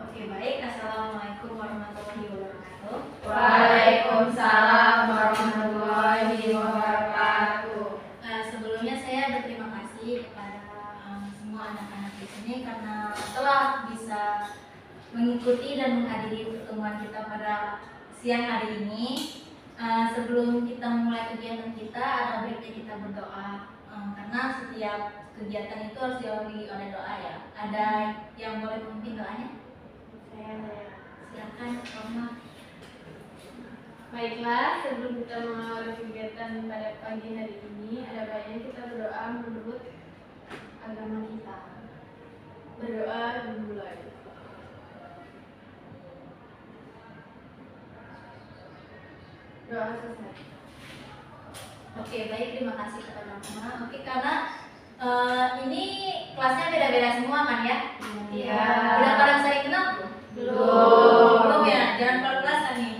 Oke, baik. Assalamualaikum warahmatullahi wabarakatuh. Waalaikumsalam warahmatullahi wabarakatuh. Sebelumnya saya berterima kasih kepada semua anak-anak di sini karena telah bisa mengikuti dan menghadiri pertemuan kita pada siang hari ini. Sebelum kita mulai kegiatan kita, ada baiknya kita berdoa karena setiap kegiatan itu harus diawali oleh doa ya. Ada yang boleh memimpin doanya? Silakan, Rahmat. Baiklah, sebelum kita mengawali kegiatan pada pagi hari ini, ada baiknya kita berdoa menurut agama kita. Berdoa dimulai. Doa selesai. Oke, baik, terima kasih kepada Mama. Oke, karena ini kelasnya beda-beda semua kan ya? Iya. Udah pada saya kenal belum? Belum ya, jangan pelan-pelan nih.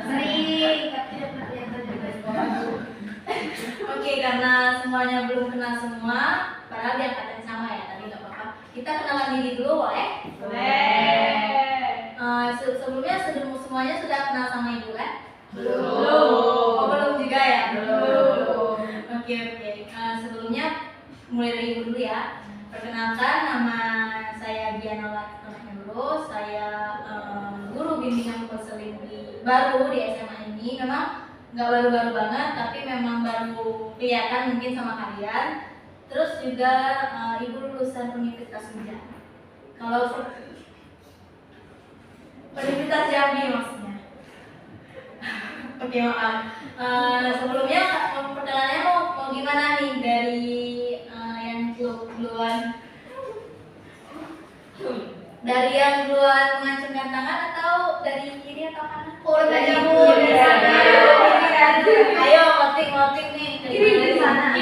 Sering, tapi tidak pernah kelihatan juga. Oke, karena semuanya belum kenal semua, padahal dia angkatan sama ya, tadi nggak apa-apa. Kita kenalan diri dulu, boleh? Sebelumnya semuanya sudah kenal sama Ibu kan? Belum. Oh, belum juga ya? Belum. Oke. Sebelumnya mulai dari Ibu dulu ya. Perkenalkan, nama saya Diana Latinur. Saya guru bimbingan konseling baru di SMA ini. Memang nggak baru-baru banget, tapi memang baru kelihatan mungkin sama kalian. Terus juga Ibu lulusan Universitas Hujan. Kalau Universitas Jambi maksudnya. Oke, maaf. Sebelumnya perkenalannya mau gimana nih dari yang duluan? Dari yang duluan mengacungkan tangan atau dari kiri atau kanan? Dari kiri. Ayo voting nih. Dari sana.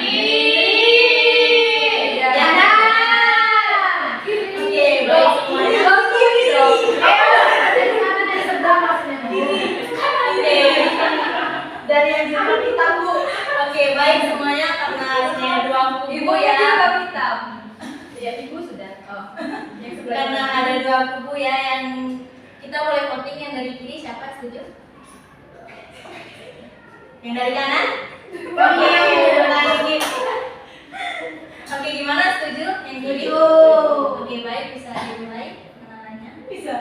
Oke, baik semuanya. Dari yang hitam hitam Bu. Oke, baik semuanya karena hanya dua kubu ya. hitam. Ya, Ibu sudah. Karena ada dua kubu ya, yang kita boleh voting. Yang dari kiri siapa setuju? Yang dari kanan? Oke, dari kiri. Oke, gimana setuju? Yang kiri? Oke, baik, bisa dimulai kenalannya. Bisa.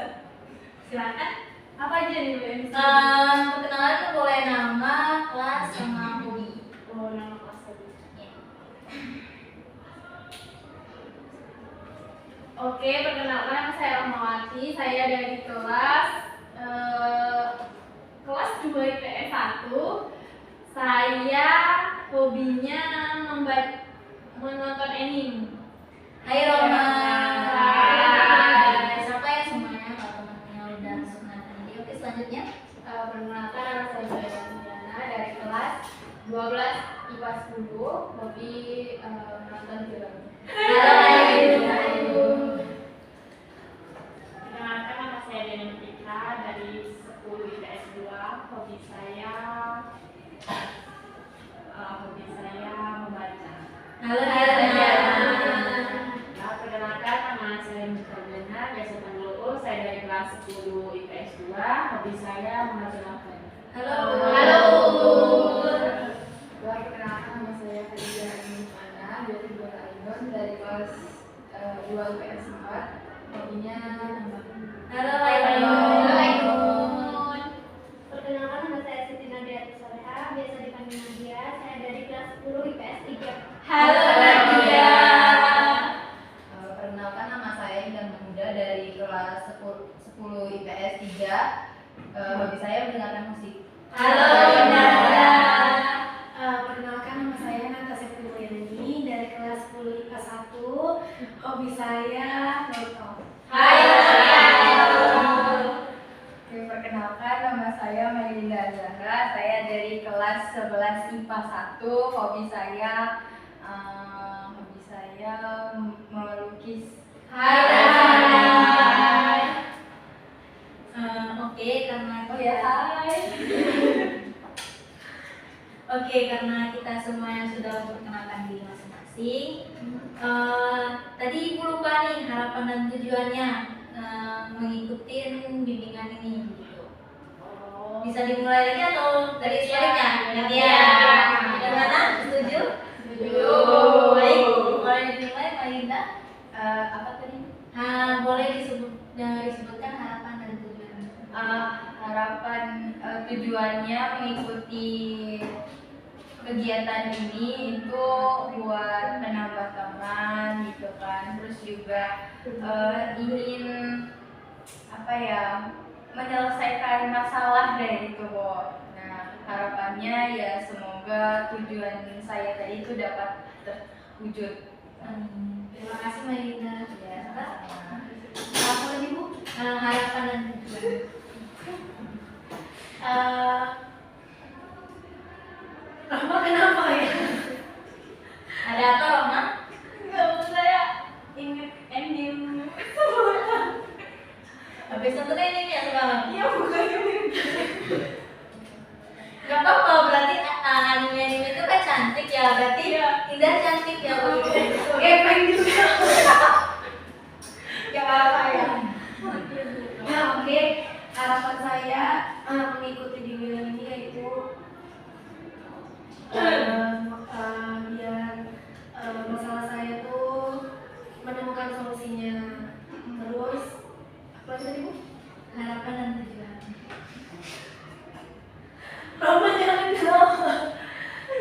Silakan. Apa aja nih, Bu? Perkenalan boleh nama, kelas, sama hobi. Oh, nama kelas tadi. Ya. Oke, perkenalkan nama saya Rahmawati. Saya dari kelas 2 IPS 1. Saya hobinya menonton anime. Hai Roma. Hai. Siapa ya semuanya kalau temannya udah sunat tadi. Oke, selanjutnya. Perkenalkan nama saya Diana dari kelas 12 IPA 10. Hobi menonton film. Halo. Perkenalkan nama saya Diana Pika dari 10 IPS 2. Hobi saya membaca. Halo. Nah, perkenalkan nama saya Mika Diana, biasa panggil Ul. Saya dari kelas 10 IPS 2. Hobi saya membaca novel. Halo. Perkenalkan nama saya Khadijah Ana dari Bora Ainun dari kelas 2 IPS 4. Hobinya Halo. Perkenalkan nama saya Siti Nadia Soleha, biasa dipanggil Nadia. Saya dari kelas 10 IPS 3. Halo Nadia. Perkenalkan nama saya Indah Muda dari kelas 10 IPS 3. Hobi saya mendengarkan musik. Halo Nadia. Perkenalkan nama saya Natasha Fitriani dari kelas 10 IPA 1. Hobi saya nonton. Hai Nadia. Oke, perkenalkan nama saya Melinda Zahra. Saya dari kelas 11 IPA 1. Hobi saya melukis. Hai Nadia. Oke, karena Hai. Oke, karena kita semuanya sudah memperkenalkan diri masing-masing. Tadi Ibu lupa nih harapan dan tujuannya. mengikuti bimbingan ini gitu. Oh. Bisa dimulai lagi atau dari sebaliknya? Iya. Gimana? Setuju? Setuju. Baik, boleh dimulai Mbak Indah. Apa tadi? Boleh disebutkan harapan dan tujuan. Harapan tujuannya mengikuti kegiatan ini itu buat menambah teman gitu kan, terus juga ingin apa ya, menyelesaikan masalah dari itu kok. Nah, harapannya ya semoga tujuan saya tadi itu dapat terwujud. Terima kasih Mbak Indah. Ya, Apa lagi Bu? Harapan dan tujuan. Rahma kenapa ya? Ada apa Roma? Enggak, saya inget ending. Habis itu ini ya sekarang. Iya, bukan ini. Gak apa-apa, berarti anime itu kan cantik ya, berarti Indah cantik ya Bu. Gepeng gitu. Gak apa-apa ya. Ya oke, harapan saya mengikuti bimbingan ini yaitu biar masalah saya tuh menemukan solusinya. Terus apa tadi Bu? Harapan dan tujuan. Roma jangan jawab.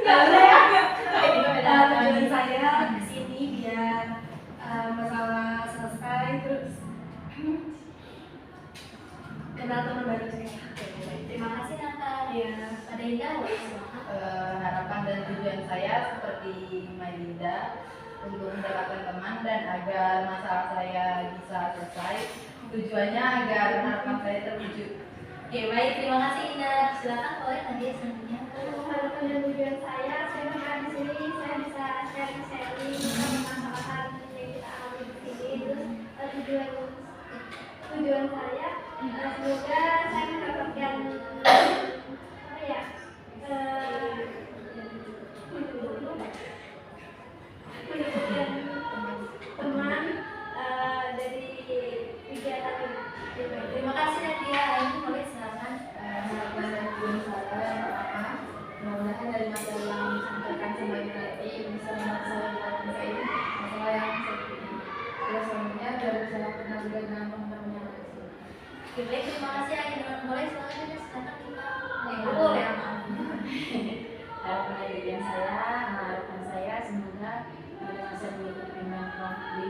Tujuan saya kesini biar masalah selesai, terus kenal teman baru saya. Terima kasih Nata. Ya. Ada Indah boleh silakan. harapan dan tujuan saya seperti Maida untuk mendapatkan teman dan agar masalah saya bisa selesai. Tujuannya agar harapan saya terwujud. Oke baik, terima kasih Indah. Silakan boleh Nadia selanjutnya. Harapan dan tujuan saya berada di sini, saya bisa sharing tentang masalah yang kita alami di sini. Terus tujuan saya semoga saya mendapatkan apa ya, mendapatkan teman dari kegiatan ini. Terima kasih Nadia. Ini boleh silakan. Harapan dan tujuan saya pertama, mudah-mudahan dari materi yang disampaikan sama Ibu tadi bisa membuat saya dapat insight masalah yang seperti ini. Terus selanjutnya biar bisa kenal juga dengan teman-teman yang ada di sini. Oke baik, terima kasih Aida. Boleh silakan ya, silakan kita. Boleh maaf. Harapan dari tujuan saya, harapan saya semoga dengan saya mengikuti bimbingan di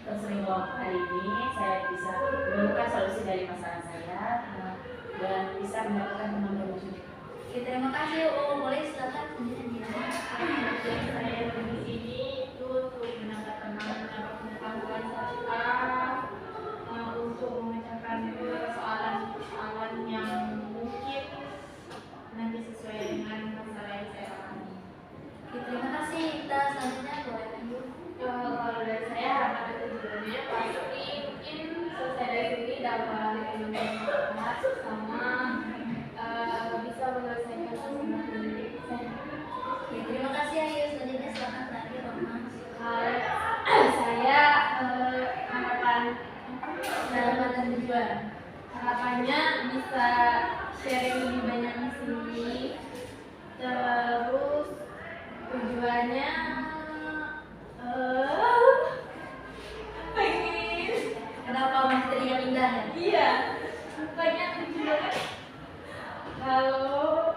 counseling kelompok hari ini saya bisa menemukan solusi dari masalah saya dan bisa mendapatkan teman baru juga. Oke, terima kasih. Boleh silakan sendiri Nadia. Tujuan saya di sini itu untuk menambah teman, menambah pengetahuan serta untuk memecahkan persoalan-persoalan yang mungkin nanti sesuai dengan masalah yang saya alami. Oke, terima kasih. Kita selanjutnya boleh lanjut. Kalau dari saya harapan dan tujuannya pasti mungkin selesai dari sini dapat ilmu yang bermanfaat sama bisa menyelesaikan masalah pendidik saya. Oke, terima kasih Ayu. Selanjutnya silakan terakhir Roma. Saya harapan Dan tujuan. harapannya bisa sharing lebih banyak di sini. Terus tujuannya pengen, Kenapa materi yang indah ya? iya, banyak tujuannya. Kalau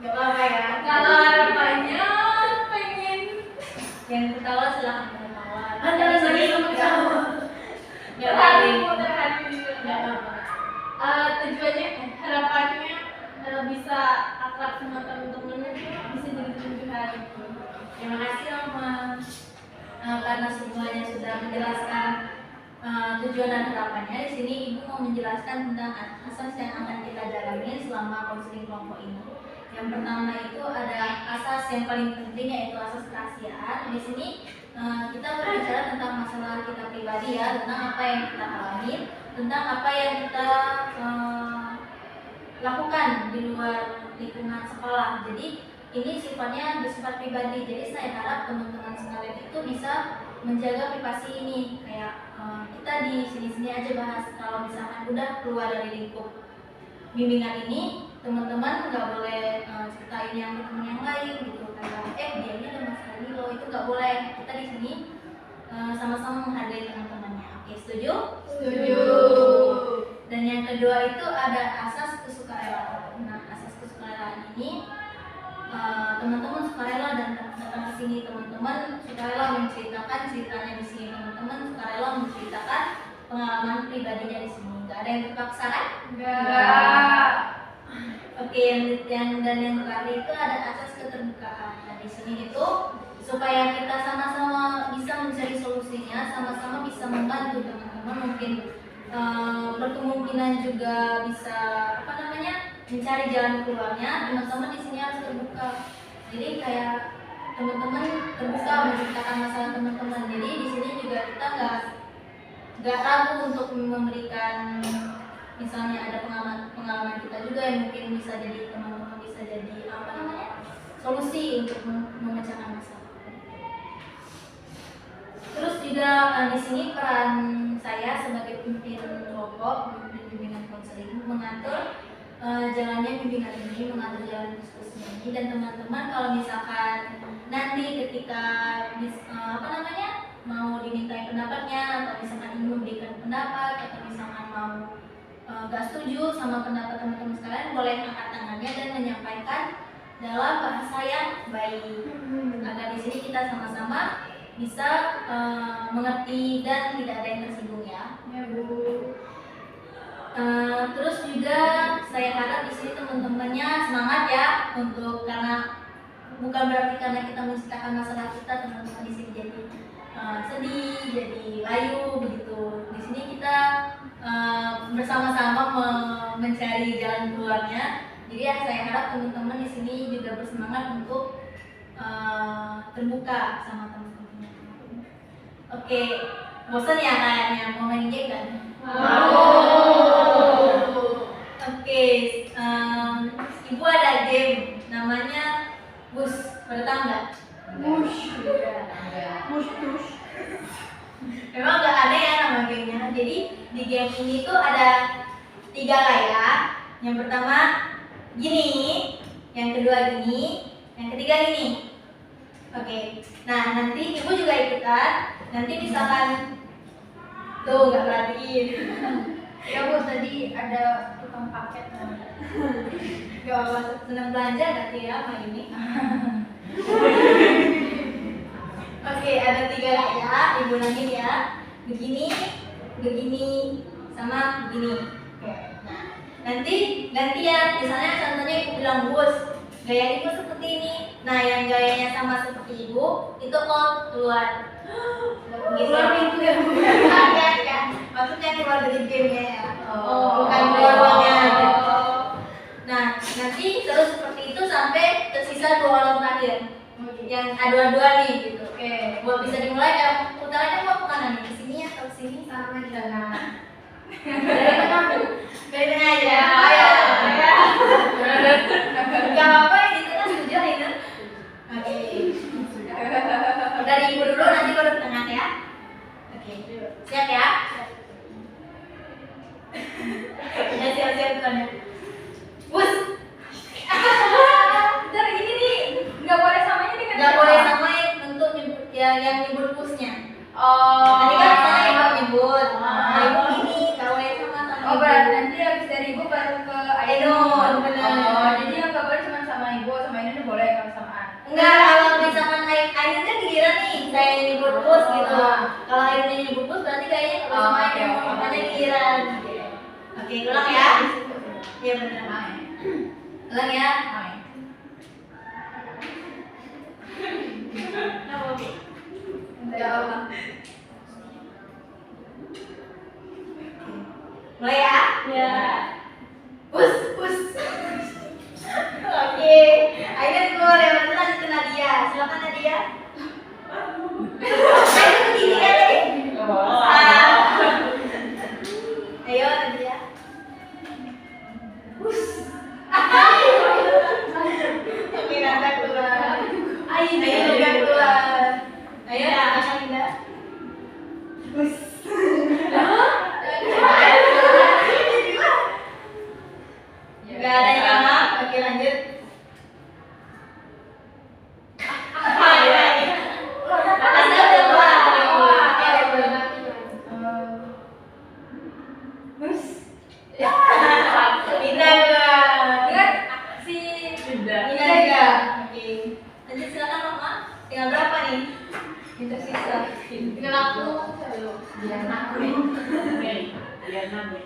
Gak apa-apa ya. kalau harapannya pengen Yang ketawa silahkan ketawa. Anda lagi sama ketawa. Gak apa-apa. terhadap Gak apa-apa. tujuannya harapannya bisa akrab sama teman-temannya, bisa jadi teman curhat. Terima kasih Roma. Karena semuanya sudah menjelaskan tujuan dan harapannya, di sini Ibu mau menjelaskan tentang asas yang akan kita jalani selama konseling kelompok ini. Yang pertama itu ada asas yang paling penting yaitu asas kerahasiaan. Di sini kita berbicara tentang masalah kita pribadi ya, tentang apa yang kita alami, tentang apa yang kita lakukan di luar lingkungan sekolah. Jadi ini sifatnya bersifat pribadi. Jadi saya harap teman-teman sekalian itu bisa menjaga privasi ini. Kayak kita di sini-sini aja bahas. Kalau misalkan udah keluar dari lingkup bimbingan ini, teman-teman nggak boleh ceritain yang ke teman yang lain gitu. Kayak dia ini ada masalah ini loh, itu nggak boleh. Kita di sini sama-sama menghargai teman-temannya. Oke, setuju? Setuju. Dan yang kedua itu ada asas kesukarela. Nah, asas kesukarelaan ini teman-teman sukarela dan datang ke sini, teman-teman sukarela menceritakan ceritanya di sini, teman-teman sukarela menceritakan pengalaman pribadinya di sini. Gak ada yang terpaksa kan? Enggak. Oke, yang terakhir itu ada asas keterbukaan. Nah, di sini itu supaya kita sama-sama bisa mencari solusinya, sama-sama bisa membantu teman-teman, mungkin berkemungkinan juga bisa mencari jalan keluarnya. Teman-teman di sini harus terbuka. Jadi kayak teman-teman terbuka menceritakan masalah teman-teman. Jadi di sini juga kita nggak ragu untuk memberikan, misalnya ada pengalaman kita juga yang mungkin bisa jadi teman-teman bisa jadi solusi untuk memecahkan masalah. Terus juga di sini peran saya sebagai pemimpin kelompok, pemimpin bimbingan konseling, mengatur jalannya bimbingan ini, mengatur jalan diskusinya ini. Dan teman-teman kalau misalkan nanti ketika mau dimintai pendapatnya, atau misalkan ingin memberikan pendapat, atau misalkan mau gak setuju sama pendapat teman-teman sekalian, boleh angkat tangannya dan menyampaikan dalam bahasa yang baik, agar di sini kita sama-sama bisa mengerti dan tidak ada yang tersinggung ya. Ya, Bu. Terus juga saya harap di sini teman-temannya semangat ya, untuk karena bukan berarti karena kita menceritakan masalah kita teman-teman di sini jadi sedih, jadi layu begitu. Di sini kita bersama-sama mencari jalan keluarnya. Jadi ya saya harap teman-teman di sini juga bersemangat untuk terbuka sama teman-teman. Oke, bosan ya kayaknya mau main game kan? Oke, ibu ada game namanya Bus, pada tahu nggak? Mus. Memang nggak ada ya nama gamenya. Jadi di game ini tuh ada 3 layar. Yang pertama gini, yang kedua gini, yang ketiga gini. Oke, nah nanti ibu juga ikutan. Nanti misalkan tuh nggak perhatiin. Ya Bu, tadi ada tukang paket. Gak apa, senang belanja berarti ya sama ini. Oke, ada 3 layar, ibu nangin ya. Begini, begini, sama begini. Oke, nah nanti gantian. Misalnya contohnya ibu bilang bus, gaya ibu seperti ini. Nah yang gayanya sama seperti ibu itu out, keluar. Keluar pintu ya, Bu. Ya. Maksudnya keluar dari gamenya ya. Bukan keluar uangnya. Nah nanti terus seperti itu sampai tersisa 2 orang terakhir. Yang adu-aduan nih gitu. Oke, buat bisa dimulai ya. Putarannya mau kemana nih? Ke sini atau ke sini? Sama aja. Nah, dari tengah Bu. Dari tengah aja. Ya. Gak apa-apa yang di tengah setuju ini. Oke. Dari ibu dulu, nanti baru ke tengah ya. Oke. Siap ya? Ya siap-siap bukannya. Bus. Bentar, ini nih nggak boleh samanya nih kan? Gak boleh samain untuk nyebut ya, yang nyebut busnya. Oh. Tadi kan misalnya ibu nyebut, nah ibu ini gak boleh sama Oh, ibu. berarti nanti habis dari ibu baru ke Ainun, bener. Oh, jadi yang nggak boleh cuma sama ibu, sama Ainun ini boleh kalau samaan. Enggak, kalau misalkan Ainun kan giliran nih, saya yang nyebut bus gitu. Kalau Ainun yang nyebut bus berarti kayaknya kalau sama Ainun makanya giliran. Oke, ulang ya. Iya benar. Ulang ya. Enggak apa. Mulai ya. Ya. Bus. Oke. Ainun keluar ya, nanti lanjut ke Nadia. Silakan Nadia. Ainun begini kan tadi? Ayo Nadia. Bus. Oke, nanti Udah keluar. Ayo, Kakak Linda. Gak ada yang sama. Oke, lanjut. Anda udah keluar. Oke, Linda keluar. Ingat si Linda juga. Oke. Lanjut silakan Mama. Tinggal berapa nih? Yang tersisa. Tinggal aku. Biar nabi. Oke, biar nabi.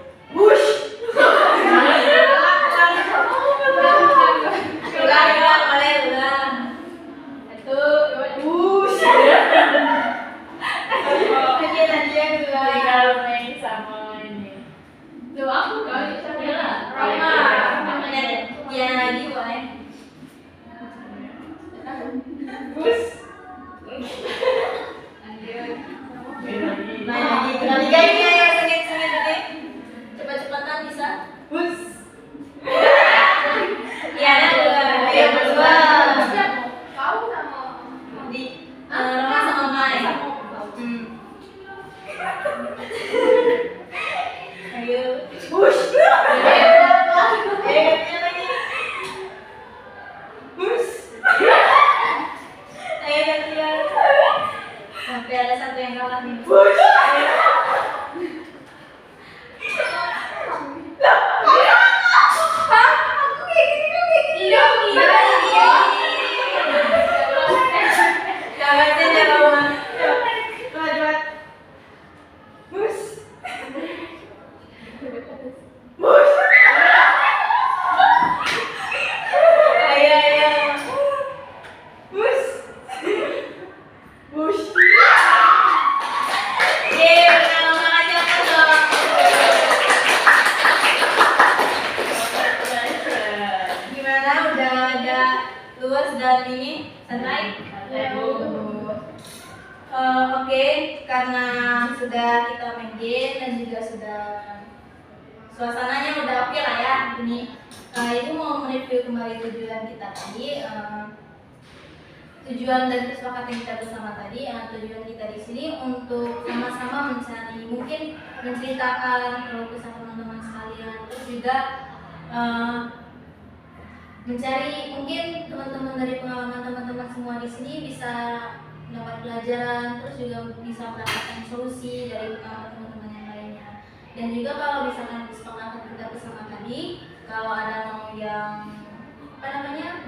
Ulang, boleh ulang. Satu, wush. Oke, Nadia keluar. Tinggal Mei sama ini. Tuh aku kali Sabila. Roma. Dia lagi boleh. Main lagi. Tinggal tiga ini ya, sengit-sengit ini. Cepat-cepatan bisa. Iya, ada dua. Ayo berdua. Kau sama Di Roma sama Mai. Ayo. Wush. Gantian lagi. Wush. Ayo gantian. Sampai ada satu yang kalah nih. Wush. Gimana? Udah ada luas dan ini santai? Oke, karena sudah kita main game dan juga sudah suasananya udah oke lah ya ini. Itu mau mereview kembali tujuan kita tadi. Tujuan dan kesepakatan kita bersama tadi, tujuan kita di sini untuk sama-sama mencari, mungkin menceritakan keluh kesah teman-teman sekalian, terus juga mencari mungkin teman-teman dari pengalaman teman-teman semua di sini bisa mendapat pelajaran, terus juga bisa mendapatkan solusi dari pengalaman teman-teman yang lainnya. Dan juga kalau misalkan kesepakatan kita bersama tadi, kalau ada mau yang menyampaikan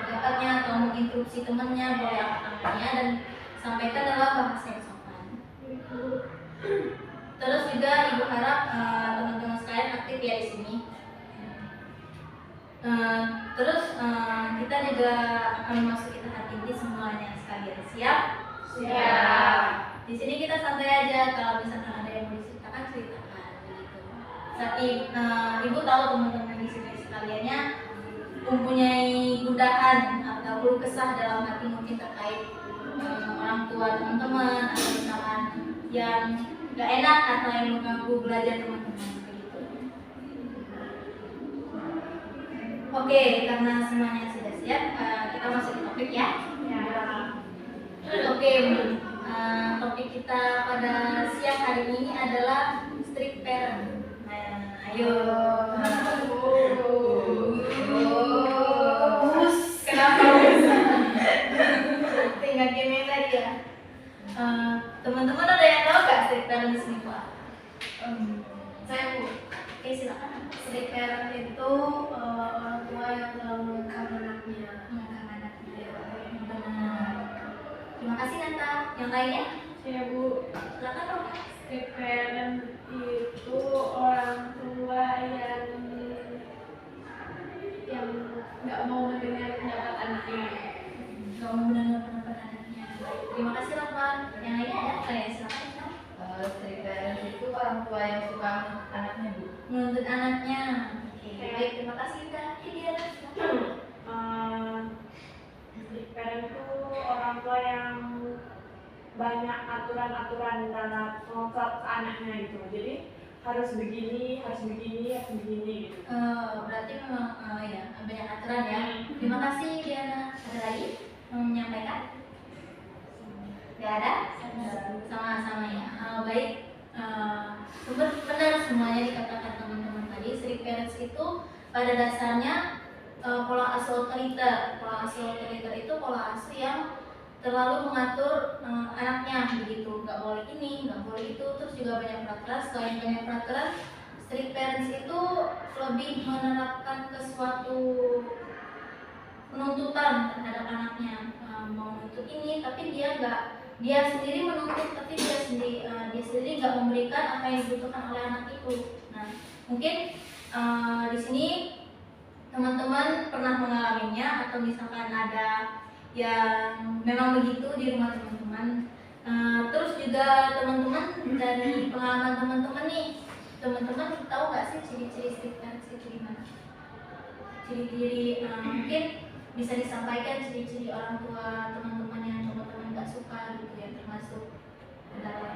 pendapatnya atau menginstruksi temannya, boleh angkat tangannya dan sampaikan dalam bahasa yang sopan. Terus juga ibu harap teman-teman sekalian aktif ya di sini. Terus kita juga akan memasuki tahap inti semuanya sekalian. Siap? Siap. Di sini kita santai aja, kalau misalkan ada yang mau diceritakan ceritakan begitu. Saat ibu tahu teman-teman di sini sekaliannya mempunyai gundahan atau keluh kesah dalam hati mungkin terkait orang tua teman-teman atau misalkan yang gak enak atau yang mengganggu belajar teman-teman begitu. Oke, karena semuanya sudah siap, kita masuk ke topik ya. Oke, topik kita pada siang hari ini adalah strict parent. Nah, ayo. Kenapa? Tinggal game tadi ya. Teman-teman ada yang tahu gak strict parent di sini Pak? Saya Bu. Oke, silakan. Strict parent itu orang tua yang selalu mengekang anaknya. Benar. Terima kasih Nanta. Yang lainnya? Ya Bu, Silakan dong. strict parent itu orang tua yang nggak mau mendengar pendapat anaknya. Gak mau mendengar pendapat anaknya. Terima kasih Rahman. Yang lainnya ada? Silakan. Strict parent itu orang tua yang suka menuntut anaknya, Bu. Menuntut anaknya. Oke, baik. Terima kasih Kak. Dia. Strict parent itu orang tua yang banyak aturan-aturan dalam mengontrol ke anaknya gitu. Jadi harus begini gitu. Berarti memang ya banyak aturan ya. Terima kasih Diana. Ada lagi yang menyampaikan? sama ya. Baik, benar semuanya dikatakan teman-teman tadi. Strict parents itu pada dasarnya pola asuh otoriter. Pola asuh otoriter itu pola asuh yang terlalu mengatur anaknya begitu, nggak boleh ini, nggak boleh itu, terus juga banyak peraturan. Selain banyak peraturan, strict parents itu lebih menerapkan ke suatu penuntutan terhadap anaknya, mau menuntut ini, tapi dia sendiri menuntut, tapi dia sendiri nggak memberikan apa yang dibutuhkan oleh anak itu. Nah, mungkin di sini teman-teman pernah mengalaminya atau misalkan ada yang memang begitu di rumah teman-teman. Terus juga teman-teman dari pengalaman teman-teman nih, teman-teman tahu nggak sih ciri-ciri strict parents itu gimana? Ciri-ciri mungkin bisa disampaikan ciri-ciri orang tua teman-teman yang teman-teman nggak suka gitu ya, termasuk ke dalam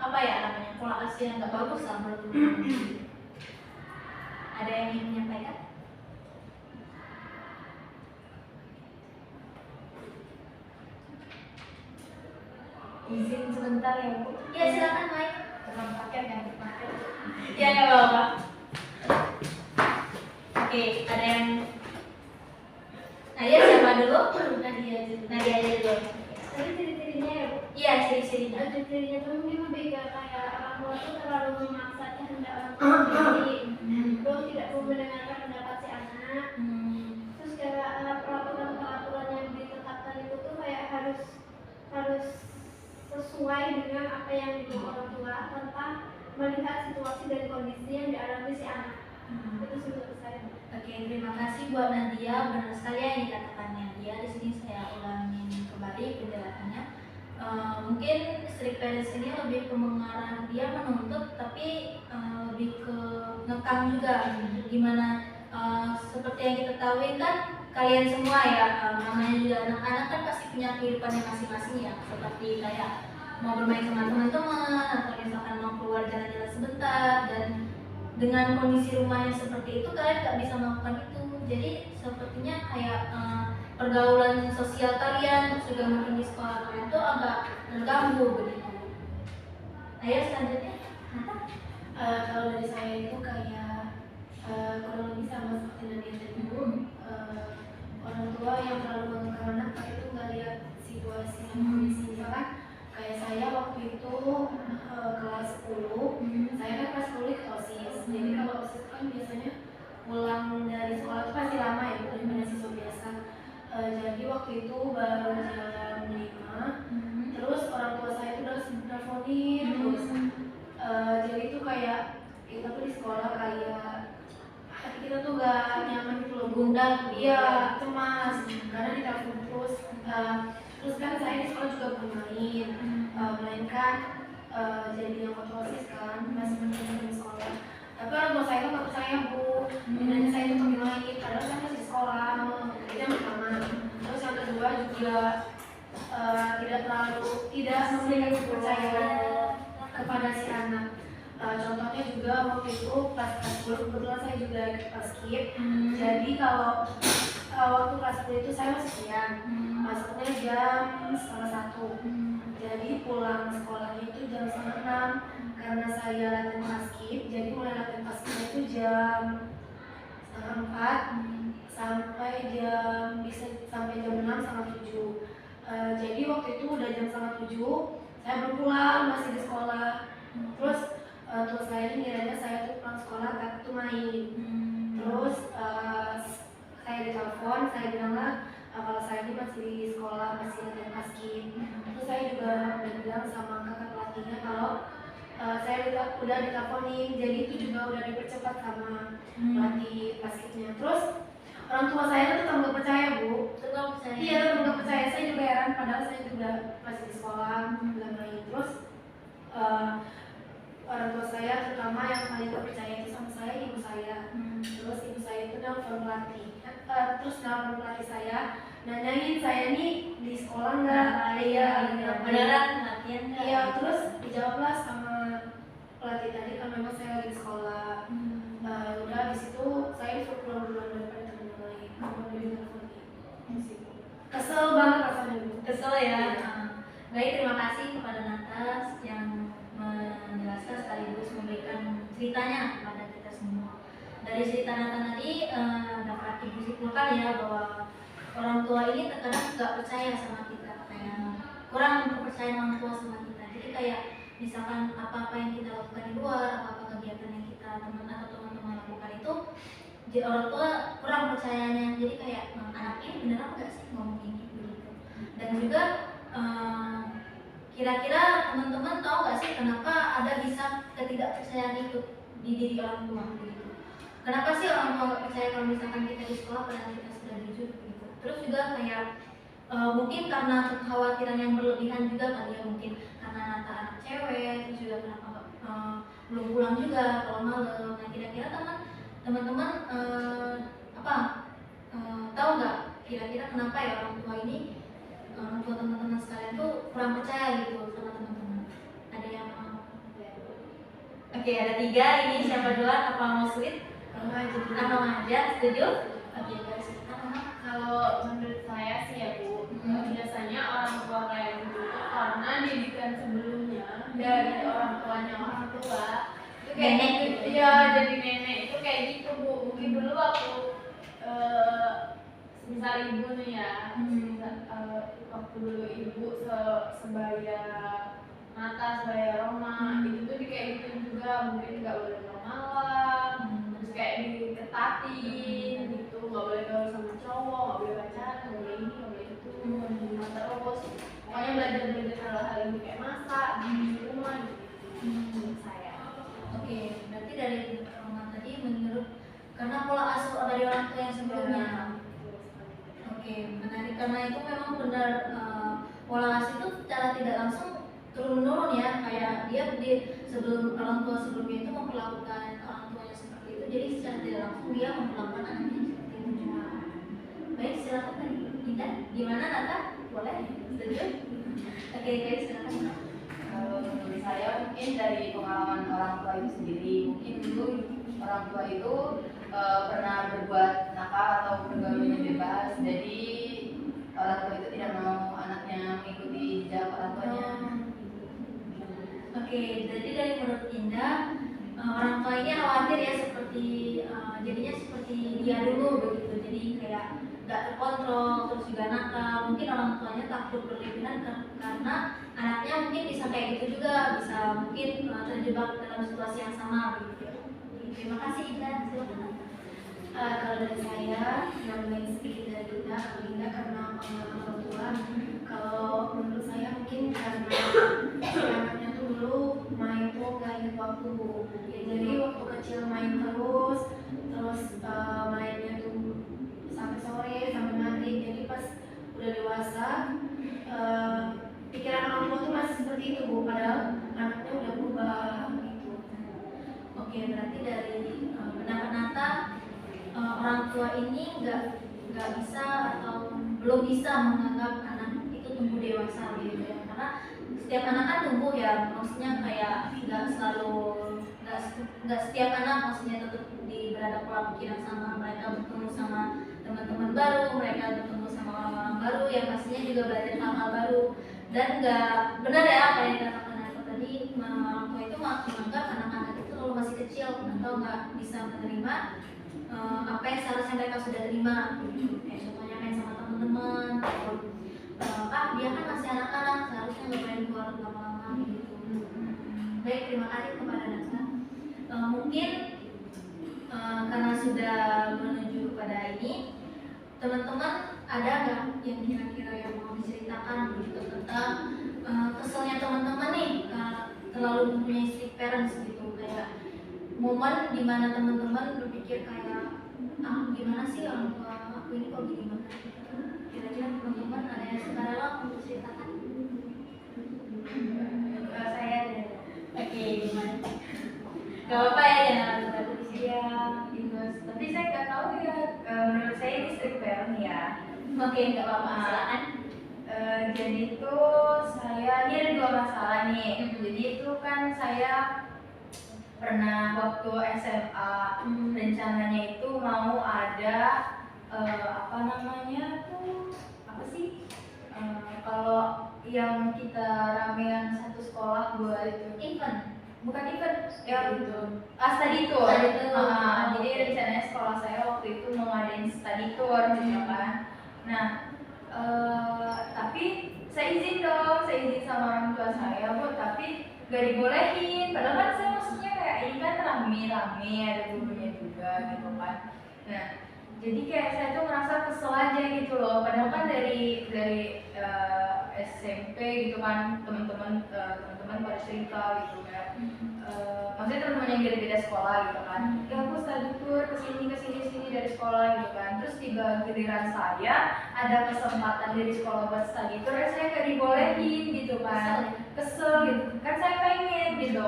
apa ya namanya, pola asuh yang nggak bagus lah menurut teman-teman. Ada yang ingin menyampaikan? Izin sebentar ya Bu. Ya silakan Mike. Dalam paket yang dipakai. Ya nggak apa-apa. Oke, ada yang Nadia siapa dulu? Nadia aja. Nadia aja dulu. Tapi ciri-cirinya ya Bu, Iya, ciri-cirinya. ciri-cirinya tuh mungkin lebih ke kayak orang tua tuh terlalu memaksa kehendak orang tua sendiri, terus tidak mau mendengarkan pendapat si anak. Terus kayak peraturan-peraturan yang ditetapkan itu tuh kayak harus sesuai dengan apa yang dimau orang tua tanpa melihat situasi dan kondisi yang dialami si anak. Itu sih menurut saya. Oke, terima kasih buat Nadia. Benar sekali yang dikatakan Nadia. Di sini saya ulangin kembali penjelasannya. Mungkin strict parents ini lebih ke mengarah, dia menuntut tapi lebih ke ngekang juga. Gimana seperti yang kita tahu kan kalian semua ya, namanya juga anak-anak kan pasti punya kehidupannya masing-masing ya. Seperti kayak mau bermain sama teman-teman atau misalkan mau keluar jalan-jalan sebentar, dan dengan kondisi rumahnya seperti itu kalian nggak bisa melakukan itu. Jadi sepertinya kayak pergaulan sosial kalian, terus juga mungkin di sekolah kalian tuh agak terganggu begitu. Ayo selanjutnya. Kalau dari saya itu kayak kurang lebih sama seperti Nadia tadi Bu. Orang tua yang terlalu mengekang anak itu nggak lihat situasi dan kondisi. Misalkan kayak saya waktu itu kelas 10, saya kan kelas 10 ikut OSIS. Jadi kalau OSIS kan biasanya pulang dari sekolah itu pasti lama ya, bukan daripada siswa biasa. Jadi waktu itu baru jam 5, terus orang tua saya itu udah nelfonin terus. Jadi itu kayak kita tuh di sekolah kayak hati kita tuh gak nyaman gitu loh, Gundah. iya cemas karena ditelepon terus. Terus kan saya di sekolah juga bukan main, melainkan jadi yang otosis kan, masih menemani di sekolah. Tapi orang tua saya tuh nggak percaya Bu, dinanya saya itu pergi main, padahal saya masih di sekolah. Itu yang pertama. Terus yang kedua juga tidak memberikan kepercayaan kepada si anak. Contohnya juga waktu itu pas kelas 10, kebetulan saya juga ikut paskib. Jadi kalau waktu kelas 10 itu saya masih siang, masuknya jam 12:30. Jadi pulang sekolahnya itu jam 5:30 karena saya latihan paskib. Jadi mulai latihan paskibnya itu jam 3:30 sampai jam 6 sama 7. Jadi waktu itu udah jam 7:30 saya belum pulang, masih di sekolah. Terus tua saya ini ngiranya saya tuh pulang sekolah tapi tuh main. Terus saya ditelepon, saya bilang lah kalau saya ini masih di sekolah, masih latihan paskib. Terus saya juga udah bilang sama kakak pelatihnya kalau saya udah diteleponin, jadi itu juga udah dipercepat sama pelatih paskibnya. Terus orang tua saya tetap nggak percaya Bu. Tetap percaya. Iya, tetap nggak percaya. Saya juga heran, padahal saya juga masih di sekolah, nggak main. Terus orang tua saya terutama yang paling nggak percaya itu sama saya, ibu saya. Terus ibu saya itu nelfon pelatih, terus nelfon pelatih saya, nanyain saya nih di sekolah nggak? Iya, beneran latihan nggak? Iya, terus dijawablah sama pelatih tadi kan memang saya lagi di sekolah. Udah habis itu saya disuruh pulang duluan daripada teman lain. Kesel banget rasanya Bu. Kesel ya. Baik, terima kasih kepada Natas yang menjelaskan sekaligus memberikan ceritanya kepada kita semua. Dari cerita Nata tadi dapat Ibu simpulkan ya bahwa orang tua ini terkadang nggak percaya sama kita, kayak kurang kepercayaan orang tua sama kita. Jadi kayak misalkan apa-apa yang kita lakukan di luar, apa-apa kegiatan yang kita teman-teman lakukan itu, jadi orang tua kurang percayanya. Jadi kayak anak ini beneran nggak sih ngomong ini begitu. Dan juga kira-kira teman-teman tahu nggak sih kenapa ada bisa ketidakpercayaan itu di diri orang tua begitu? Kenapa sih orang tua nggak percaya kalau misalkan kita di sekolah padahal kita sudah jujur begitu? Terus juga kayak mungkin karena kekhawatiran yang berlebihan juga kali ya, mungkin karena Nata anak cewek, terus juga kenapa belum pulang juga kalau malam. Nah kira-kira teman-teman tahu nggak kira-kira kenapa ya orang tua ini, orang tua teman-teman sekalian tuh kurang percaya gitu sama teman-teman? Ada yang mau? Oke, ada 3 ini, siapa duluan? Apa mau sweet? Atau aja, setuju? Oke, guys, kita Kalau menurut saya sih ya Bu, biasanya orang tua kayak gitu karena didikan sebelumnya dari orang tuanya orang tua itu kayak Nenek gitu. gitu. Iya, jadi nenek itu kayak gitu Bu. Mungkin dulu waktu misal ibu nih ya, waktu dulu ibu sebaya Nata, sebaya Roma, itu tuh kayak gitu juga, mungkin nggak boleh pulang malam, terus kayak diketatin gitu, nggak boleh gaul sama cowok, nggak boleh pacaran, nggak boleh ini, nggak boleh itu, rumah terus, pokoknya belajar hal-hal ini kayak masak di rumah gitu. Menurut saya. Oke, berarti dari Roman tadi menurut karena pola asuh dari orang tua yang sebelumnya. Oke, menarik, karena itu memang benar pola asuh itu secara tidak langsung turun menurun ya, kayak dia sebelum orang tua sebelumnya itu memperlakukan orang tuanya seperti itu, jadi secara tidak langsung dia memperlakukan anaknya seperti itu juga. Baik, silakan Indah, gimana Nata? Boleh? Setuju? Oke guys, silakan. Kalau menurut saya mungkin dari pengalaman orang tua itu sendiri, mungkin dulu orang tua itu pernah berbuat nakal atau bergaulnya bebas, jadi orang tua itu tidak mau anaknya mengikuti jejak orang tuanya. Oke, jadi dari menurut Indah, orang tua ini khawatir ya seperti jadinya seperti dia dulu begitu, jadi kayak nggak terkontrol, terus juga nakal. Mungkin orang tuanya takut berlebihan karena anaknya mungkin bisa kayak gitu juga, bisa mungkin terjebak dalam situasi yang sama begitu. Oke, terima kasih Indah, silakan. Kalau dari saya, nambahin sedikit dari Linda karena pengalaman orang tua. Kalau menurut saya mungkin karena anaknya tuh dulu main tuh gak inget waktu Bu. Ya, jadi waktu kecil main terus mainnya tuh sampai sore, sampai maghrib. Jadi pas udah dewasa, pikiran orang tua tuh masih seperti itu Bu, padahal anaknya udah berubah gitu. Oke, berarti dari pendapat Nata, orang tua ini nggak bisa atau belum bisa menganggap anak itu tumbuh dewasa gitu ya, karena setiap anak kan tumbuh ya, maksudnya kayak nggak setiap anak maksudnya tetap berada pola pikiran sama, mereka bertemu sama teman-teman baru, mereka bertemu sama orang-orang baru yang pastinya juga belajar hal-hal baru. Dan nggak benar ya apa yang dikatakan aku tadi, orang tua itu menganggap anak-anak itu kalau masih kecil atau nggak bisa menerima apa yang seharusnya mereka sudah terima gitu. Kayak contohnya main sama teman-teman atau dia kan masih anak-anak, seharusnya nggak main keluar lama-lama gitu. Baik, terima kasih kepada Nata. Mungkin karena sudah menuju kepada ini, teman-teman ada nggak yang kira-kira yang mau diceritakan gitu tentang keselnya teman-teman nih terlalu mempunyai strict parents gitu, kayak momen dimana teman-teman berpikir kayak gimana sih orang tua aku ini kok gini banget gitu. Kira-kira teman-teman ada yang suka rela untuk ceritakan? Saya ada. Oke, gimana? Gak apa-apa ya, jangan ragu di sini. Ya, gitu. Tapi saya nggak tahu ya. Menurut saya ini strict parent ya. Oke, nggak apa-apa, silakan. Jadi tuh saya ini ada 2 masalah nih. Jadi itu kan saya pernah waktu SMA rencananya itu mau ada apa namanya tuh apa sih kalau yang kita ramean satu sekolah buat itu Event. bukan event yang study tour. Study tour. Jadi rencananya sekolah saya waktu itu mau ngadain study tour gitu kan. Nah tapi saya izin sama orang tua saya bu, tapi gak dibolehin. Padahal kan saya maksudnya kayak ini kan rame-rame ada gurunya juga gitu kan. Nah jadi kayak saya tuh ngerasa kesel aja gitu loh. Padahal kan dari SMP gitu kan teman-teman pada cerita gitu kayak maksudnya teman-teman yang beda-beda sekolah gitu kan. Ya aku study tour kesini dari sekolah gitu kan. Terus tiba giliran saya ada kesempatan dari sekolah buat study tour, saya gak dibolehin gitu kan. Kesel gitu. Kan saya pengen gitu.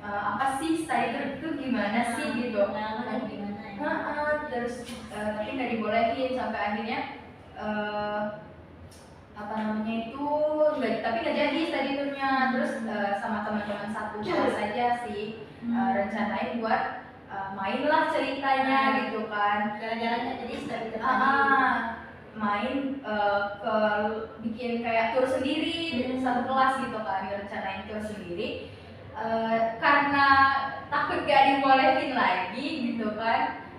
Apa sih study tour itu gimana sih gitu. Terus tapi nggak dibolehin sampai akhirnya apa namanya itu tapi nggak jadi study tournya. Terus sama teman-teman satu kelas saja sih rencanain buat mainlah ceritanya gitu kan. Jalan-jalannya jadi study tour main ke bikin kayak tour sendiri satu kelas gitu kan, rencanain tour sendiri karena takut gak dibolehin lagi gitu kan.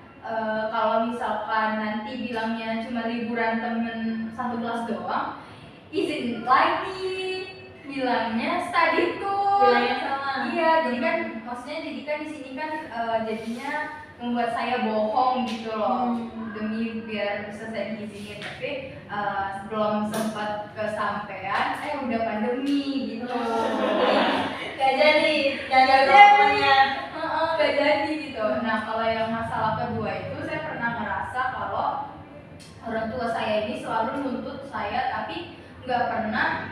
Kalau misalkan nanti bilangnya cuma liburan temen satu kelas doang, izin lagi bilangnya study tour. Bilangnya sama. Iya, jadi kan maksudnya di sini kan jadinya membuat saya bohong gitu loh demi biar bisa saya diizinin, tapi belum sempat kesampaian udah pandemi gitu. Gak jadi Gak jadi gitu. Nah kalau yang masalah kedua itu saya pernah ngerasa kalau orang tua saya ini selalu nuntut saya tapi nggak pernah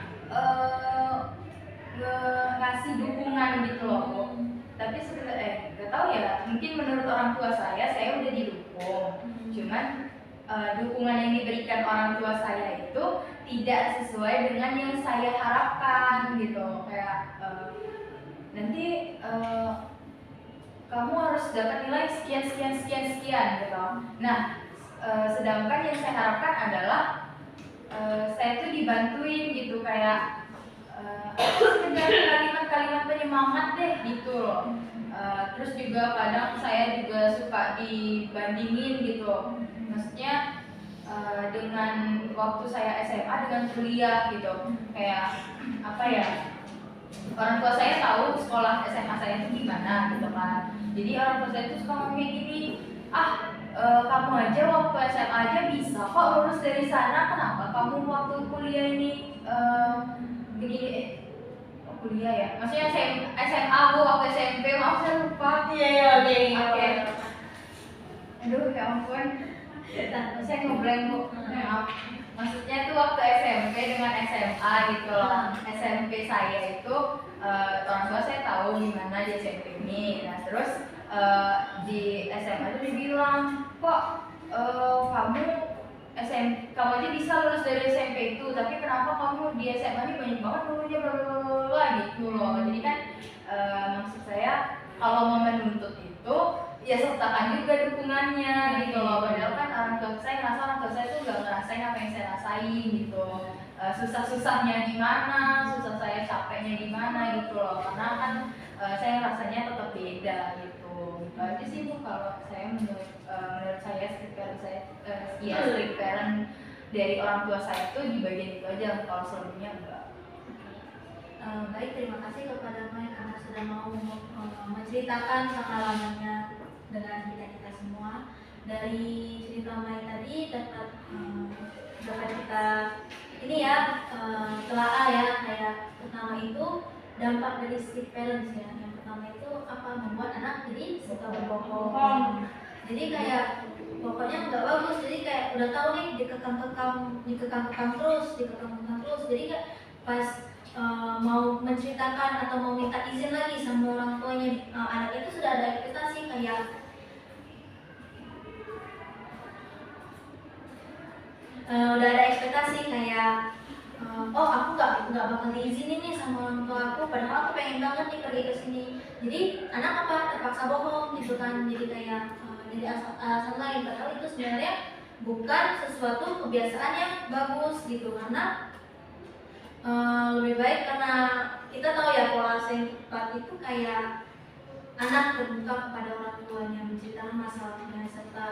ngasih dukungan gitu loh. Tapi sebenarnya nggak tahu ya, mungkin menurut orang tua saya udah didukung, cuman dukungan yang diberikan orang tua saya itu tidak sesuai dengan yang saya harapkan gitu. Kayak nanti kamu harus dapat nilai sekian gitu. Nah sedangkan yang saya harapkan adalah saya tuh dibantuin gitu, kayak sekedar kalimat-kalimat penyemangat deh gitu loh. Terus juga kadang saya juga suka dibandingin gitu, maksudnya dengan waktu saya SMA dengan kuliah gitu. Kayak apa ya, orang tua saya tahu sekolah SMA saya itu gimana gitu kan. Jadi orang tua saya itu suka ngomong kayak gini, kamu aja waktu SMA aja bisa kok lulus dari sana, kenapa kamu waktu kuliah ini begini kuliah ya, maksudnya SMA bu, waktu SMP maaf saya lupa. Oke. Aduh ya ampun, saya ngeblank bu, maaf. Maksudnya tuh waktu SMP dengan SMA gitu loh. SMP saya itu orang tua saya tahu gimana di SMP ini. Nah terus di SMA itu dibilang, kok kamu aja bisa lulus dari SMP itu, tapi kenapa kamu di SMA ini banyak banget lulunya bla gitu loh. Jadi kan maksud saya kalau mau menuntut itu ya sertakan juga dukungannya gitu loh. Padahal kan orang tua saya tuh nggak ngerasain apa yang saya rasain gitu. Susah-susahnya gimana, susah saya capeknya gimana gitu loh. Karena kan saya rasanya tetap beda gitu. Aja sih bu kalau saya menurut saya strict parent dari orang tua saya tuh di bagian itu aja, kalau selebihnya enggak. Baik, terima kasih kepada Mai karena sudah mau menceritakan pengalamannya dengan kita semua. Dari cerita Mai tadi dapat kita ini ya telaah ya, kayak pertama itu dampak dari strict parents ya. Yang pertama itu apa, membuat anak jadi suka berbohong. Jadi kayak pokoknya nggak bagus, jadi kayak udah tahu nih dikekang terus. Jadi kayak pas mau menceritakan atau mau minta izin lagi sama orang tuanya, anak itu sudah ada ekspektasi kayak oh aku nggak bakal diizinin nih sama orang tua aku, padahal aku pengen banget nih pergi ke sini. Jadi anak terpaksa bohong gitu kan, jadi kayak jadi alasan lain, padahal itu sebenarnya bukan sesuatu kebiasaan yang bagus gitu. Karena lebih baik karena kita tahu ya pola yang tepat itu kayak anak terbuka kepada orang tuanya, menceritakan masalahnya serta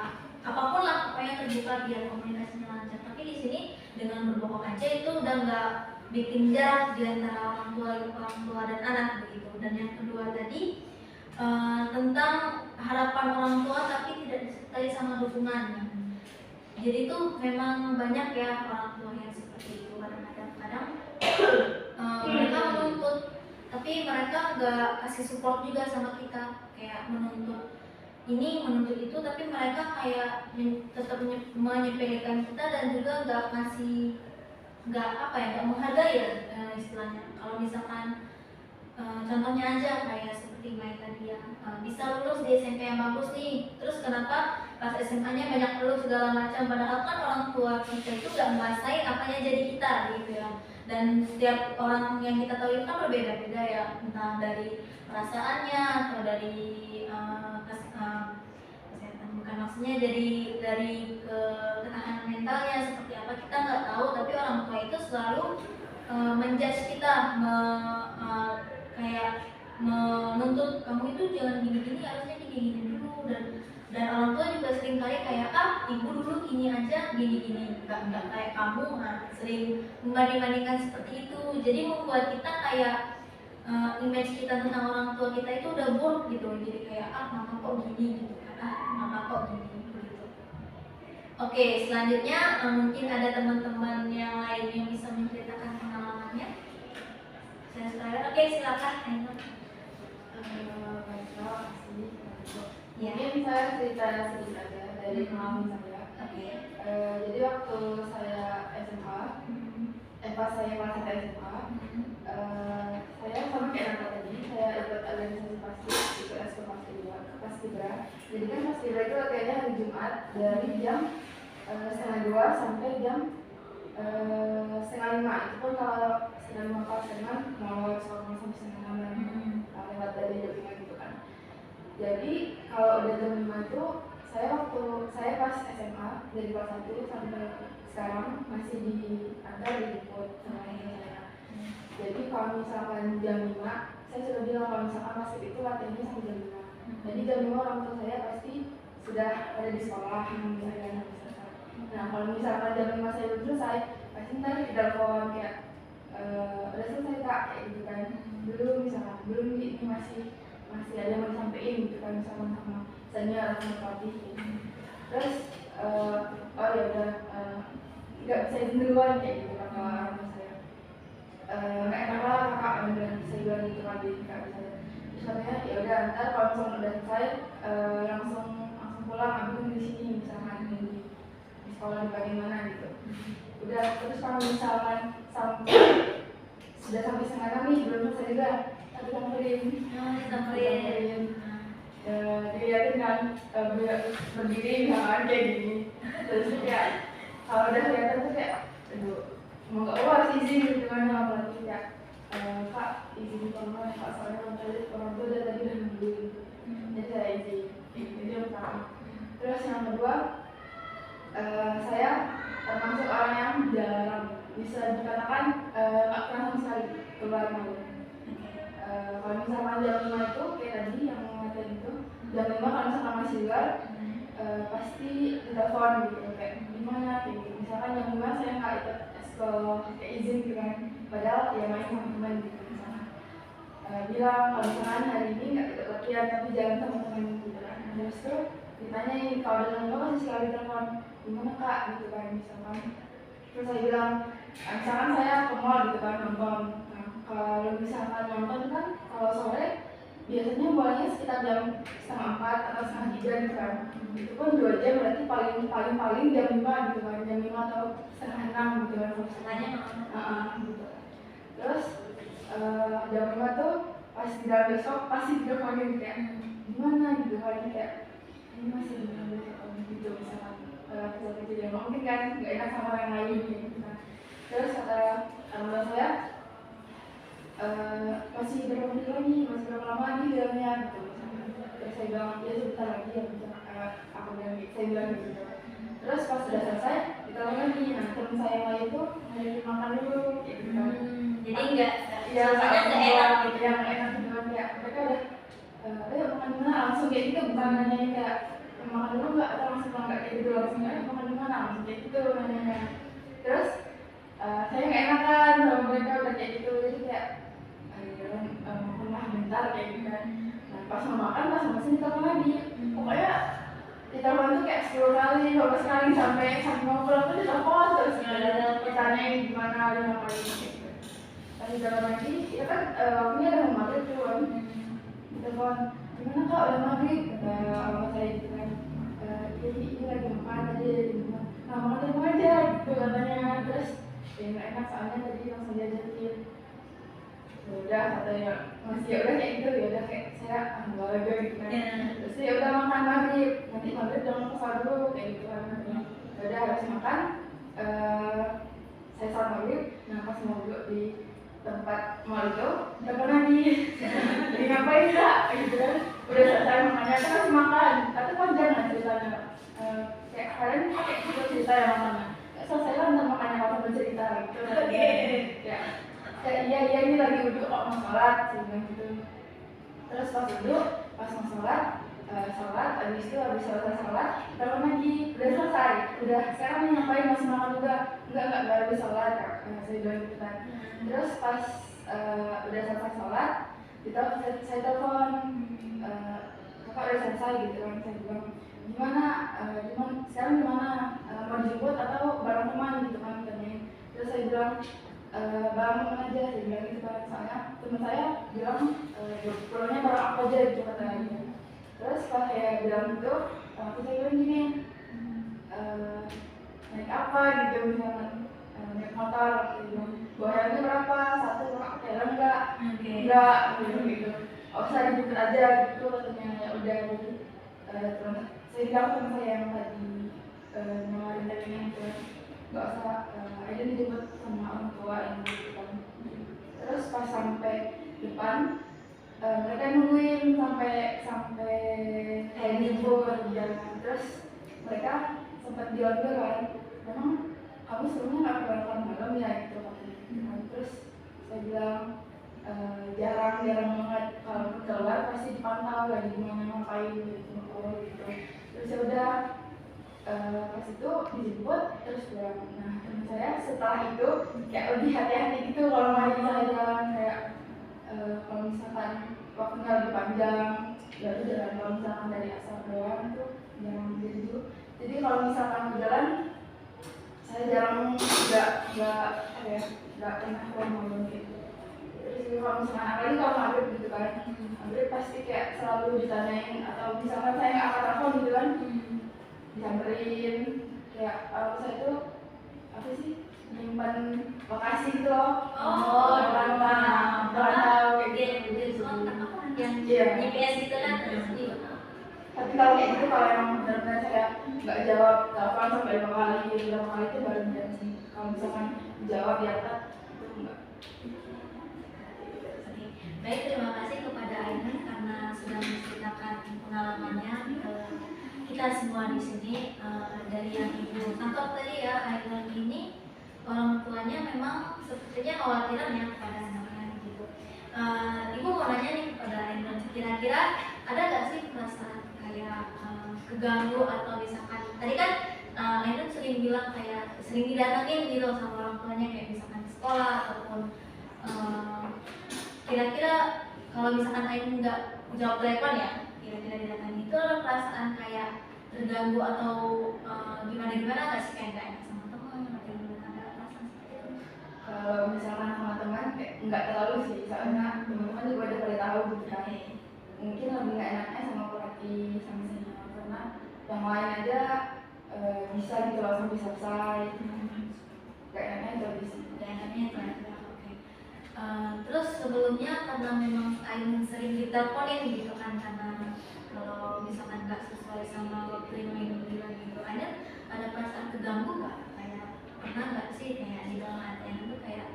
apapun lah pokoknya terbuka biar komunikasinya lancar. Tapi di sini dengan berbohong aja itu udah nggak bikin jarak di antara orang tua dan anak begitu. Dan yang kedua tadi tentang harapan orang tua tapi tidak disertai sama dukungan. Jadi itu memang banyak ya orang tua yang seperti itu, kadang-kadang mereka menuntut tapi mereka nggak kasih support juga sama kita, kayak menuntut ini menuntut itu tapi mereka kayak tetap menyepelekan kita dan juga nggak menghargai ya istilahnya. Kalau misalkan contohnya aja kayak seperti Mai tadi ya, bisa lulus di SMP yang bagus nih, terus kenapa pas SMA-nya banyak lulus segala macam, padahal kan orang tua kita itu nggak ngerasain apanya jadi kita gitu ya. Dan setiap orang yang kita tahu itu kan berbeda-beda ya, entah dari perasaannya atau dari kesehatan, bukan maksudnya dari ketahanan mentalnya seperti apa kita nggak tahu, tapi orang tua itu selalu menjudge kita, kayak menuntut kamu itu jangan gini-gini, harusnya gini-gini dulu. Dan orang tua juga sering kali kayak ibu dulu gini aja gini-gini, nggak kayak kamu, sering membanding-bandingkan seperti itu. Jadi membuat kita kayak image kita tentang orang tua kita itu udah buruk gitu. Jadi kayak mama kok gini gitu kan, mama kok gini begitu. Oke, selanjutnya mungkin ada teman-teman yang lain yang bisa menceritakan pengalamannya. Saya sekalian, oke silakan. Ya. Mungkin saya cerita sedikit aja dari pengalaman saya. Oke. Jadi waktu saya SMA, pas saya kelas 1 SMA, saya sama kayak Nata tadi, saya ikut organisasi PASKI, ikut eskul Paskibra. Jadi kan Paskibra itu latihannya hari Jumat dari jam 1:30 sampai jam 4:30. Itu pun kalau 4:30 kelas teman mau sekolah sampai 5:30 lewat dari Jogja gitu kan. Jadi kalau udah jam 5 itu saya pas SMA dari kelas 1 sampai sekarang masih diantar dijemput sama ayah saya. Jadi kalau misalkan jam 5, saya sudah bilang kalau misalkan masih itu latihannya sampai jam 5. Jadi jam 5 orang tua saya pasti sudah ada di sekolah menunggu saya dan selesai. Nah kalau misalkan jam 5 saya belum selesai, pasti ntar di telepon kayak udah selesai kak, kayak gitu kan. Belum misalkan, belum ini masih ada yang mau disampaikan gitu kan, misalkan sama senior atau sama pelatih gitu. Terus oh ya udah nggak bisa izin duluan kayak gitu kata orang tua saya. Nggak enak lah kakak, dan saya bilang gitu lagi nggak bisa. Terus katanya ya udah ntar kalau misalkan udah selesai langsung pulang, aku di sini misalkan di sekolah di bagaimana gitu. Udah terus kalau misalkan sudah sampai 5:30 nih belum selesai juga, tapi samperin. Dilihatin kan berdiri misalkan kayak gini. Terus kayak kalau udah kelihatan tuh kayak aduh mau nggak puas izin gitu kan sama pelatih kayak kak izin sama kak soalnya orang tua udah tadi udah nunggu gitu. Jadi saya izin itu yang pertama. Terus yang kedua saya termasuk orang yang jarang, bisa dikatakan nggak pernah sama sekali keluar malam. Kalau misalkan jam 5 itu kayak tadi yang ngatain itu jam 5 kalau misalkan masih luar pasti ditelepon gitu kayak gimana kayak gitu. Misalkan jam 5 saya nggak ikut eskul kayak izin gitu kan, padahal ya main sama teman gitu misalkan bilang kalau misalkan hari ini nggak ikut latihan tapi jalan sama teman gitu kan. Terus tuh ditanyain kalau ada teman masih sekali telepon gimana kak gitu kan misalkan. Terus saya bilang misalkan saya ke mall gitu kan nonton. Kalau misalkan nonton kan kalau sore biasanya mulainya sekitar jam 3:30 atau 2:30 gitu kan. Itu pun 2 jam berarti paling jam 5 gitu kan, jam 5 atau 5:30 gitu kan. Setelahnya Gitu. Terus jam 5 tuh pas di dalam besok pasti diteleponin kayak gimana gitu kan, kayak ini masih di dalam besok gitu misalkan kecil-kecil yang mungkin kan nggak enak sama yang lain gitu kan. Terus kata teman saya masih berapa menit lagi, masih berapa lama lagi filmnya gitu misalkan. Terus saya bilang ya sebentar lagi ya misalkan aku bilang saya bilang gitu. Terus pas sudah selesai ditolong lagi. Nah teman saya yang lain tuh ngajakin makan dulu kayak gitu kan. Jadi enggak Ya suasana nggak seenak enak gitu. yang enak gitu kan, kayak mereka udah ayo makan di mana langsung kayak gitu, bukan nanya kayak makan dulu nggak atau langsung nggak kayak gitu, langsung ayo makan di mana langsung kayak gitu nanya. Terus saya nggak enakan sama mereka udah kayak gitu, jadi kayak ayo makan lah bentar kayak gitu kan. Nah pas mau makan pas mau sini telepon lagi, pokoknya ditelepon tuh kayak 10 kali 15 kali sampai mau pulang tuh ditelepon terus ditanyain gimana dia ngapain kayak gitu. Pas di dalam lagi ya kan waktunya udah mau maghrib tuh kan, ditelepon gimana kak udah maghrib kata abang saya gitu kan. Ini lagi makan tadi di rumah, nah makan di rumah aja gitu katanya. Terus ya nggak enak soalnya tadi langsung diajakin. Ya udah katanya masih ya udah kayak gitu, ya udah kayak saya olahraga gitu kan. Terus ya udah makan maghrib, nanti maghrib jangan kesal dulu kayak gitu kan. Ya udah habis makan saya salat maghrib. Nah pas mau duduk di tempat mal itu telepon lagi jadi ngapain kak gitu kan, udah selesai makannya kan masih makan tapi panjang lah ceritanya. Kayak kalian pakai gitu cerita ya makannya selesai lah ntar makannya waktu bercerita gitu. Ya iya ini lagi duduk kok mau sholat sih gitu. Terus pas duduk pas mau sholat habis itu habis selesai sholat telepon lagi udah selesai, udah sekarang nih ngapain masih makan juga, enggak habis sholat saya bilang gitu kan. Terus pas udah selesai sholat saya telepon kakak udah selesai gitu kan. Saya bilang gimana sekarang gimana mau dijemput atau bareng teman gitu kan tanyain. Terus saya bilang bareng teman aja, saya bilang gitu kan, soalnya teman saya bilang pulangnya bareng aku aja gitu katanya. Terus pas saya bilang gitu saya bilang gini naik apa gitu misalnya naik motor gitu, bawa helmnya berapa, satu pakai helm enggak gitu, oh usah dijemput aja gitu katanya. Ya udah jadi terus saya bilang sama saya yang tadi nawarin tadinya gitu nggak usah aja dijemput sama orang tua yang gitu kan. Terus pas sampai depan mereka nungguin sampai dijemput jalan. Terus mereka sempat bilang juga kan, memang kamu sebelumnya nggak keluar malam ya gitu katanya. Terus saya bilang jarang banget, kalau keluar pasti dipantau lagi gimana ngapain gitu. Terus ya udah pas itu dijemput terus pulang. Nah teman saya setelah itu kayak lebih hati-hati gitu kalau mau jalan-jalan, kayak kalau misalkan waktunya lebih panjang ya udah jalan, kalau misalkan dari asal doang tuh jangan gitu. Jadi kalau misalkan berjalan saya jarang nggak pernah keluar malam gitu. Terus kalau misalkan apalagi kalau maghrib gitu kan, maghrib pasti kayak selalu ditanyain, atau misalkan saya nggak angkat telepon gitu kan disamperin, kayak saya itu apa sih nyimpan lokasi gitu loh. Pantau kayak gitu. Yang GPS gitu kan. Tapi kalau kayak gitu, kalau emang benar-benar saya nggak jawab telepon sampai 5 kali itu baru benar sih. Kalau misalkan jawab di atas itu enggak. Baik, terima kasih kepada Ainun karena sudah menceritakan pengalamannya. Kita semua di sini dari yang ibu tangkap tadi ya, Ainun ini orang tuanya memang sepertinya khawatiran ya kepada anaknya gitu. Ibu mau nanya nih kepada Ainun, kira-kira ada nggak sih perasaan kayak keganggu atau misalkan tadi kan Ainun sering bilang kayak sering didatengin gitu sama orang tuanya kayak misalkan di sekolah ataupun kira-kira kalau misalkan Ainun nggak jawab telepon ya, kira-kira didatengin itu ada perasaan kayak terganggu atau gimana nggak sih, kayak nggak enak sama teman atau gimana, ada perasaan seperti itu? Kalau misalkan sama teman kayak nggak terlalu sih, soalnya teman-teman juga udah pada tahu gitu kan. Mungkin lebih nggak enaknya sama pelatih sama senior, karena yang lain aja bisa gitu langsung bisa selesai. Nggak enaknya itu di sini. Nggak enaknya itu aja, oke. Terus sebelumnya karena memang Ainun sering diteleponin gitu kan, karena kalau misalkan nggak sesuai sama waktu yang Ainun bilang gitu, ada perasaan keganggu nggak? Kayak pernah nggak sih kayak di dalam hati Ainun tuh kayak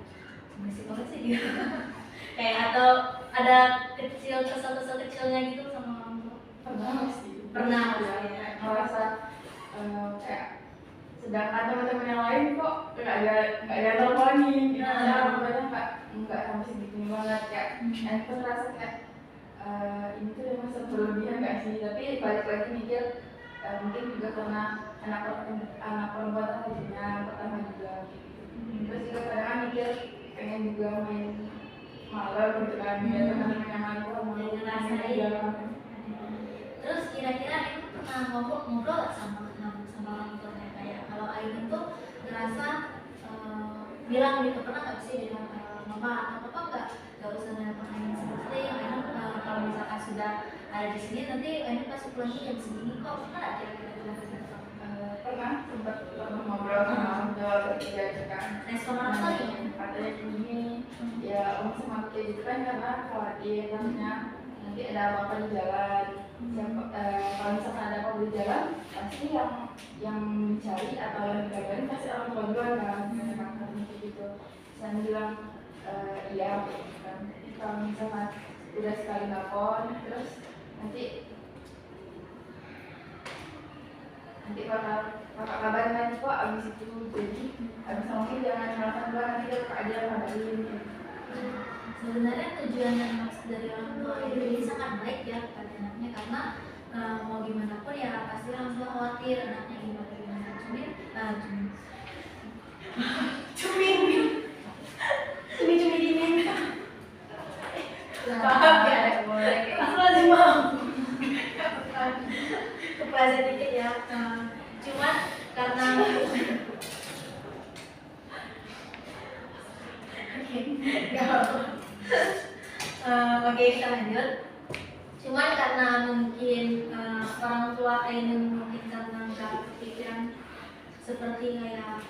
berisik banget sih gitu kayak atau ada kesel kecilnya gitu sama orang tua? Pernah sih. Pernah ya, ya. merasa kayak sedangkan teman-teman yang lain kok nggak ada teleponin gitu. Orang tuanya nggak sampai segitunya banget kayak. Aku ngerasa kayak ini tuh memang berlebihan nggak sih, tapi balik lagi mikir mungkin juga karena anak perempuan tadinya pertama juga gitu. Terus juga kadang mikir pengen juga main malam gitu kan, ya teman-teman yang lain kok mau ngerasain. juga. Terus kira-kira Ainun pernah ngobrol nggak sama orang tuanya, kayak kalau Ainun tuh ngerasa bilang gitu, pernah nggak sih bilang mama atau papa nggak usah nelfon Ainun sering, Ainun kalau misalkan sudah ada di sini nanti Ainun pasti pulangnya jam segini kok, pernah nggak kira-kira bilang gitu? Pernah sempat ngobrol sama orang tua bertiga gitu kan. Respon orang tua gimana? Katanya gini, ya om sama aku kayak gitu kan karena khawatir nantinya nanti ada apa-apa di jalan. Kalau misalkan ada apa-apa di jalan, pasti yang mencari atau yang dikabarin pasti orang tua duluan kan, kayak gitu. Saya bilang iya, gitu kan. Kalau misalkan udah sekali nelfon, terus nanti bakal kabarin lagi kok abis itu. Jadi abis mungkin jangan nelfon duluan, nanti kakak aja yang kabarin. Sebenarnya tujuan dan maksud dari orang tua ini sangat baik ya kepada anaknya, karena mau gimana pun ya pasti orang tua khawatir anaknya gimana. Cumi dingin. Maaf ya, boleh kayak Aku lagi mau kepleset dikit ya. Cuman karena oke, kita lanjut. Cuman karena mungkin orang tua Ainun mungkin karena nggak kepikiran seperti kayak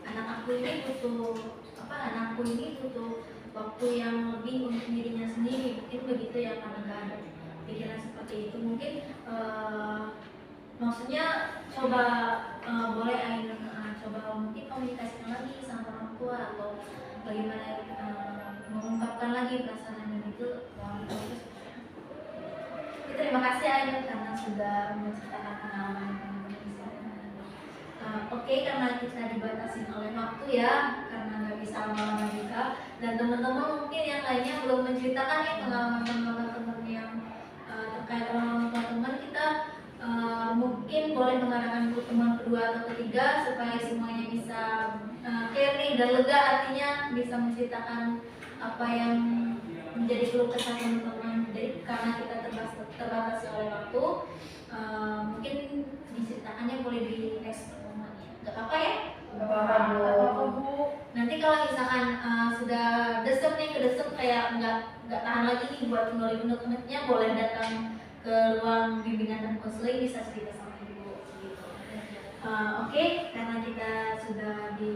anakku ini butuh waktu yang lebih untuk dirinya sendiri, mungkin begitu ya, karena nggak ada pikiran seperti itu. Mungkin maksudnya coba boleh Ainun coba mungkin komunikasikan lagi sama orang tua atau bagaimana mengungkapkan lagi perasaan Ainun itu ke orang tua itu. Terima kasih Ainun karena sudah menceritakan pengalaman teman-teman di sana. Oke, karena kita dibatasi oleh waktu ya, karena nggak bisa lama-lama juga, dan teman-teman mungkin yang lainnya belum menceritakan nih pengalaman teman yang terkait orang tua teman, kita mungkin boleh mengadakan pertemuan kedua atau ketiga supaya semuanya bisa clear nih dan lega, artinya bisa menceritakan apa yang menjadi keluh kesah teman-teman. Jadi karena kita terbatasi oleh waktu, mungkin diceritakannya boleh di next pertemuan ya. Gak apa-apa ya? Gak apa-apa Bu. Nanti kalau misalkan sudah desem kayak nggak tahan lagi nih buat ngeluarin unek-uneknya, boleh datang ke ruang bimbingan dan konseling, bisa cerita sama ibu gitu. Oke, karena kita sudah di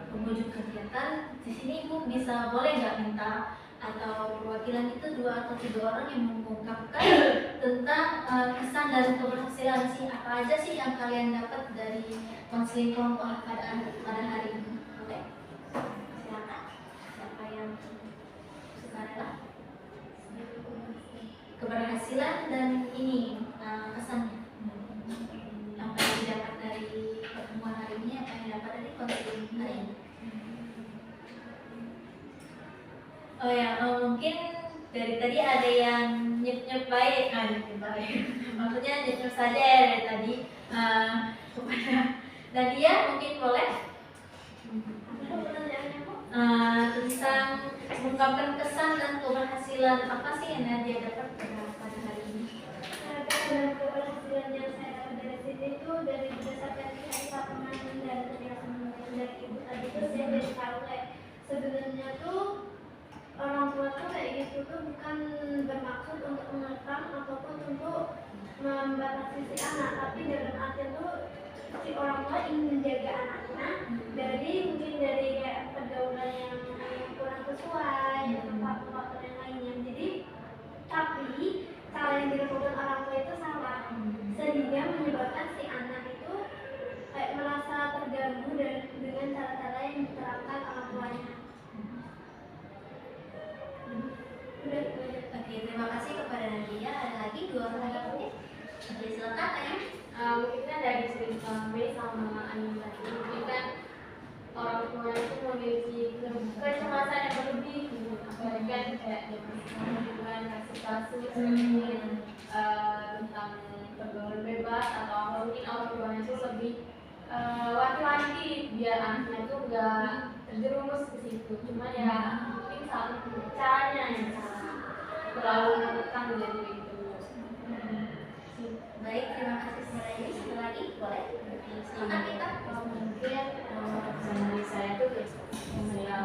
penghujung kegiatan, di sini ibu bisa boleh nggak minta atau perwakilan itu 2 atau 3 orang yang mengungkapkan tentang kesan dan keberhasilan sih, apa aja sih yang kalian dapat dari konseling kelompok pada hari ini. Boleh? Silakan. Siapa yang sukarela? Keberhasilan dan ini kesannya. Apa yang didapat dari pertemuan hari ini, apa yang didapat dari konseling hari ini. Oh ya, mungkin dari tadi ada yang nyep-nyep baik, maksudnya nyep-nyep saja ya dari tadi kepada Nadia, mungkin boleh tentang mengungkapkan kesan dan keberhasilan apa sih yang Nadia dapat pada hari ini? Dan keberhasilan yang saya dapat dari sini itu dari berdasarkan kisah pengalaman dan penjelasan dari ibu tadi itu saya jadi tahu kayak sebenarnya tuh orang tua tuh kayak gitu tuh bukan bermaksud untuk mengekang ataupun untuk membatasi si anak, tapi dalam artian tuh si orang tua ingin menjaga anaknya dari mungkin dari kayak pergaulan yang kurang sesuai atau faktor-faktor yang lainnya. Jadi tapi cara yang dilakukan orang tua itu salah, sehingga menyebabkan si anak itu kayak merasa terganggu dengan cara-cara yang diterapkan orang tuanya. Oke, terima kasih kepada Nadia. Ada lagi 2 orang lagi mungkin? Oke, silakan Ayah. mungkin kan dari cerita B sama Ani tadi, mungkin kan orang tua itu memiliki kecemasan yang berlebih gitu. Apalagi kan kayak zaman sekarang gitu kan kasus-kasus tentang pergaulan bebas atau apa, mungkin orang tuanya itu lebih wanti-wanti biar anaknya tuh nggak terjerumus ke situ. Cuma ya mungkin salah caranya yang salah, terlalu menekan jadi begitu. Baik, terima kasih semuanya. Satu lagi boleh? Silakan kita. Mungkin dari saya tuh saya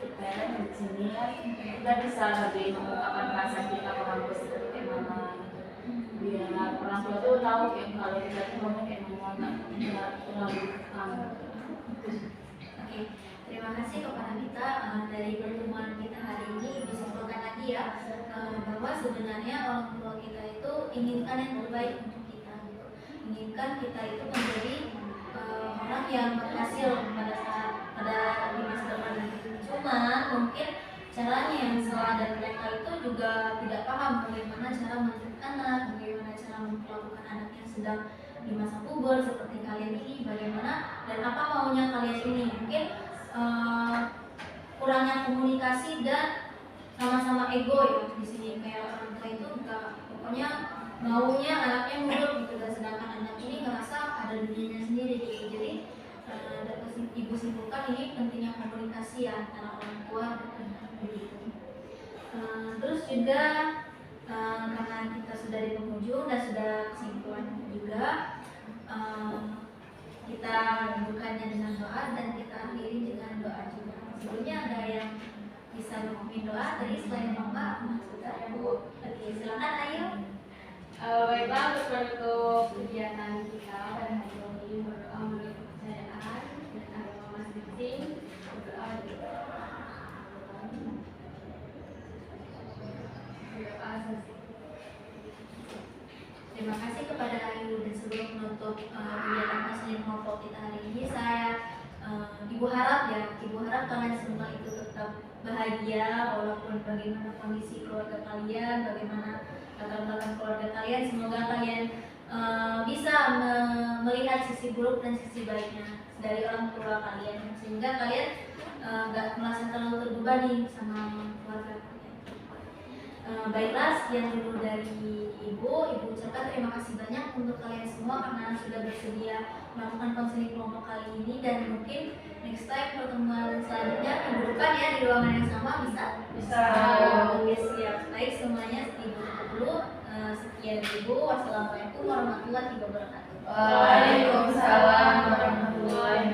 kita di sini kan kita bisa lebih mengungkapkan perasaan kita ke orang tua seperti kayak mana, biar orang tua tuh tahu kayak kalau kita tuh ngomong kayak mana, nggak terlalu Oke, terima kasih kepada kita dari pertemuan kita hari ini. Ibu simpulkan lagi ya bahwa sebenarnya orang tua kita itu inginkan yang terbaik untuk kita, gitu. Inginkan kita itu menjadi orang yang berhasil pada di masa depan nanti. Cuma mungkin caranya yang salah dan mereka itu juga tidak paham bagaimana cara mendidik anak, bagaimana cara memperlakukan anak yang sedang di masa puber seperti kalian ini, bagaimana dan apa maunya kalian ini. Mungkin kurangnya komunikasi dan sama-sama ego ya di sini, kayak orang tua itu enggak, pokoknya maunya anaknya nurut gitu, dan sedangkan anak ini ngerasa ada dirinya sendiri gitu. Jadi dapat ibu simpulkan ini pentingnya komunikasi ya antara orang tua dan anak begitu. Terus juga karena kita sudah di penghujung dan sudah kesimpulan juga, kita bukannya dengan doa dan kita akhiri dengan doa juga. Sebelumnya ada yang bisa memimpin doa dari selain Bapak Mahsudha ya Bu? Oke, silakan Ayu. Baiklah, untuk menutup kegiatan kita pada hari ini berdoa menurut kepercayaan dan agama masing-masing. Berdoa Terima kasih kepada Ayu, dan sebelum menutup kegiatan Muslim kelompok kita hari ini, saya Ibu harap kalian semua itu tetap bahagia walaupun bagaimana kondisi keluarga kalian, bagaimana latar belakang keluarga kalian. Semoga kalian bisa melihat sisi buruk dan sisi baiknya dari orang tua kalian, sehingga kalian nggak merasa terlalu terbebani sama keluarga kalian. Baiklah, sekian dulu dari Ibu ucapkan terima kasih banyak untuk kalian semua karena sudah bersedia melakukan konseling kelompok kali ini, dan mungkin next time pertemuan selanjutnya minggu depan ya di ruangan yang sama bisa. Oke, siap. Baik semuanya, Ibu tutup dulu. Sekian Ibu, wassalamualaikum warahmatullahi wabarakatuh. Waalaikumsalam warahmatullahi wabarakatuh.